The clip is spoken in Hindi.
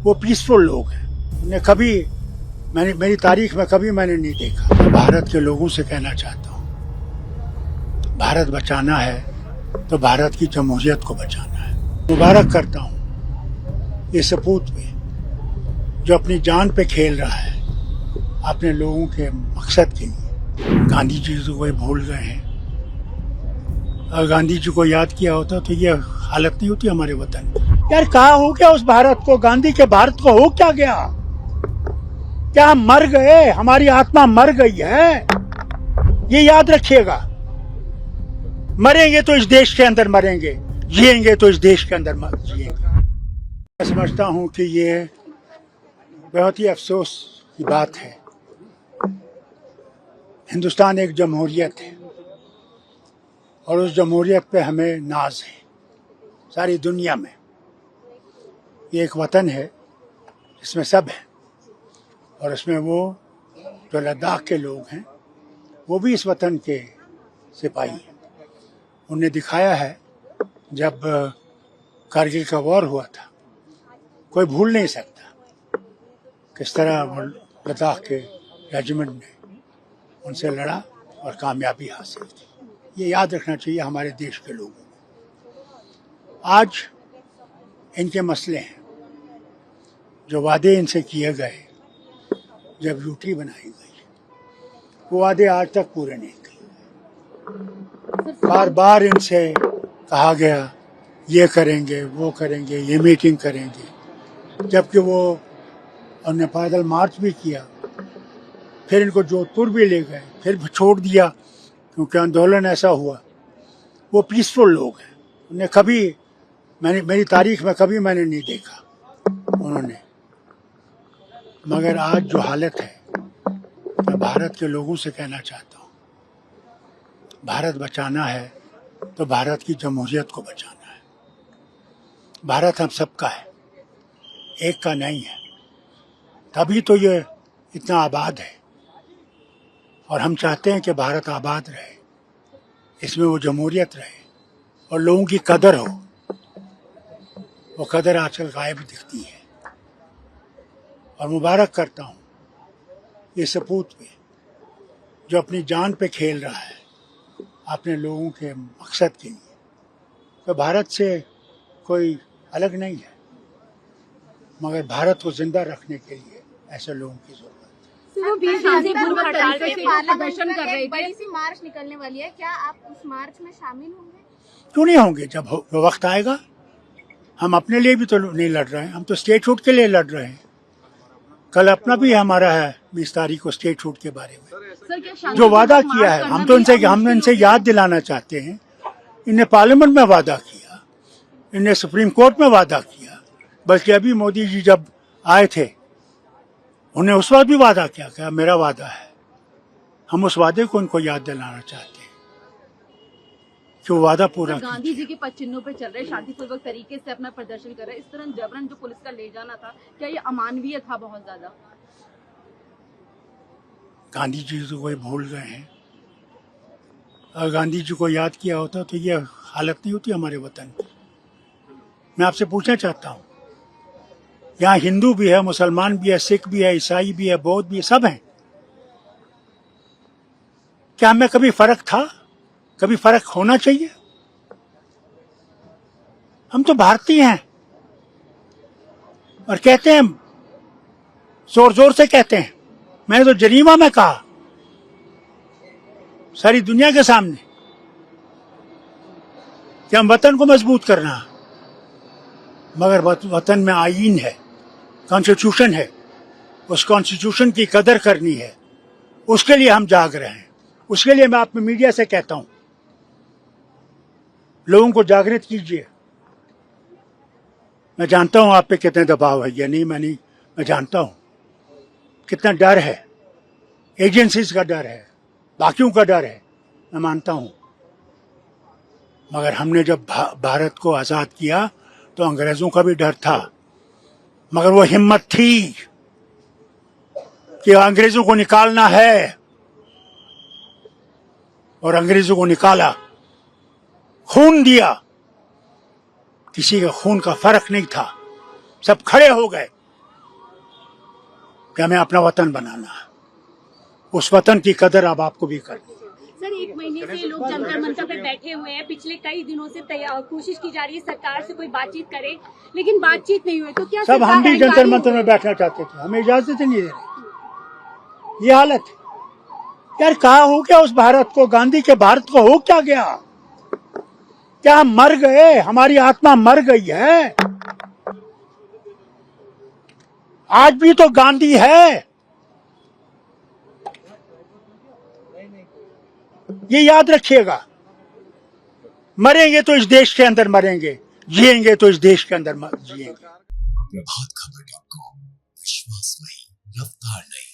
वो पीसफुल लोग हैं। उन्हें कभी मेरी तारीख में कभी मैंने नहीं देखा। मैं भारत के लोगों से कहना चाहता हूँ, भारत बचाना है तो भारत की जमहूरियत को बचाना है। मुबारक करता हूँ ये सपूत पे जो अपनी जान पे खेल रहा है अपने लोगों के मकसद के लिए। गांधी जी को कोई भूल गए हैं। अगर गांधी जी को याद किया होता तो ये हालत नहीं होती हमारे वतन की। यार कहाँ हो गया उस भारत को? गांधी के भारत को हो क्या गया? क्या हम मर गए? हमारी आत्मा मर गई है, ये याद रखिएगा। मरेंगे तो इस देश के अंदर मरेंगे, जिएंगे तो इस देश के अंदर जिएंगे। मैं समझता हूं कि ये बहुत ही अफसोस की बात है। हिंदुस्तान एक जमहूरियत है और उस जमहूरियत पे हमें नाज है सारी दुनिया में। ये एक वतन है जिसमें सब है और इसमें वो जो लद्दाख के लोग हैं वो भी इस वतन के सिपाही हैं। उन्हें दिखाया है जब कारगिल का वॉर हुआ था, कोई भूल नहीं सकता किस तरह वो लद्दाख के रेजिमेंट ने उनसे लड़ा और कामयाबी हासिल की। ये याद रखना चाहिए हमारे देश के लोगों को। आज इनके मसले हैं, जो वादे इनसे किए गए जब यूटी बनाई गई, वो वादे आज तक पूरे नहीं किए। बार बार इनसे कहा गया ये करेंगे वो करेंगे, ये मीटिंग करेंगे, जबकि वो उन्होंने पैदल मार्च भी किया, फिर इनको जोधपुर भी ले गए, फिर छोड़ दिया क्योंकि आंदोलन ऐसा हुआ। वो पीसफुल लोग हैं। उन्हें कभी मेरी तारीख में कभी मैंने नहीं देखा उन्होंने। मगर आज जो हालत है, मैं भारत के लोगों से कहना चाहता हूँ, भारत बचाना है तो भारत की जमहूरियत को बचाना है। भारत हम सबका है, एक का नहीं है, तभी तो ये इतना आबाद है। और हम चाहते हैं कि भारत आबाद रहे, इसमें वो जमहूरियत रहे और लोगों की कदर हो। वो कदर आजकल गायब दिखती है। और मुबारक करता हूँ ये सपूत पे जो अपनी जान पे खेल रहा है अपने लोगों के मकसद के लिए। तो भारत से कोई अलग नहीं है, मगर भारत को जिंदा रखने के लिए ऐसे लोगों की जरूरत है। वो बीच पूर्व हड़ताल पे प्रदर्शन कर रहे थे। बड़ी सी मार्च निकलने वाली है, क्या आप उस मार्च में शामिल होंगे? क्यों नहीं होंगे? जब वक्त आएगा। हम अपने लिए भी तो नहीं लड़ रहे हैं, हम तो स्टेट हुड के लिए लड़ रहे हैं। कल अपना भी हमारा है 20 तारीख को स्टेट हुड के बारे में जो वादा किया है। हमने इनसे याद दिलाना चाहते हैं। इन्हें पार्लियामेंट में वादा किया, इन्हें सुप्रीम कोर्ट में वादा किया, बल्कि अभी मोदी जी जब आए थे उन्हें उस वक्त भी वादा किया कि मेरा वादा है। हम उस वादे को इनको याद दिलाना चाहते हैं कि वो वादा पूरा किया। गांधी जी के पद चिन्हों पे चल रहे शांतिपूर्वक तरीके से अपना प्रदर्शन कर रहे, इस तरह जबरन जो पुलिस का ले जाना था, क्या ये अमानवीय था? बहुत ज्यादा। गांधी जी तो कोई भूल गए हैं। अगर गांधी जी को याद किया होता तो ये हालत नहीं होती हमारे वतन की। मैं आपसे पूछना चाहता हूँ, यहाँ हिंदू भी है, मुसलमान भी है, सिख भी है, ईसाई भी है, बौद्ध भी है, सब हैं। क्या हमें कभी फर्क था? कभी फर्क होना चाहिए? हम तो भारतीय हैं और कहते हैं, जोर जोर से कहते हैं। मैंने तो जनीवा में कहा सारी दुनिया के सामने कि हम वतन को मजबूत करना, मगर वतन में आईन है, कॉन्स्टिट्यूशन है, उस कॉन्स्टिट्यूशन की कदर करनी है। उसके लिए हम जाग रहे हैं। उसके लिए मैं अपने मीडिया से कहता हूं, लोगों को जागृत कीजिए। मैं जानता हूं आप पे कितने दबाव है, ये नहीं मैं जानता हूं कितना डर है, एजेंसीज का डर है, बाकियों का डर है, मैं मानता हूं। मगर हमने जब भारत को आजाद किया तो अंग्रेजों का भी डर था, मगर वो हिम्मत थी कि अंग्रेजों को निकालना है और अंग्रेजों को निकाला, खून दिया। किसी का खून का फर्क नहीं था, सब खड़े हो गए कि हमें अपना वतन बनाना है। उस वतन की कदर अब आपको भी करनी है। सर 1 महीने से लोग जंतर मंतर पे बैठे हुए हैं, पिछले कई दिनों से कोशिश की जा रही है सरकार से कोई बातचीत करे, लेकिन बातचीत नहीं हुई। तो क्या सब हम भी सरकार जंतर मंतर में बैठना चाहते थे, हमें इजाजत ही नहीं दे रही। ये हालत है यार, कहा हो क्या उस भारत को, गांधी के भारत को हो क्या गया? क्या हम मर गए? हमारी आत्मा मर गई है? आज भी तो गांधी है, ये याद रखिएगा। मरेंगे तो इस देश के अंदर मरेंगे, जिएंगे तो इस देश के अंदर जिएंगे। प्रभात खबर.com, विश्वास नहीं, रफ्तार नहीं।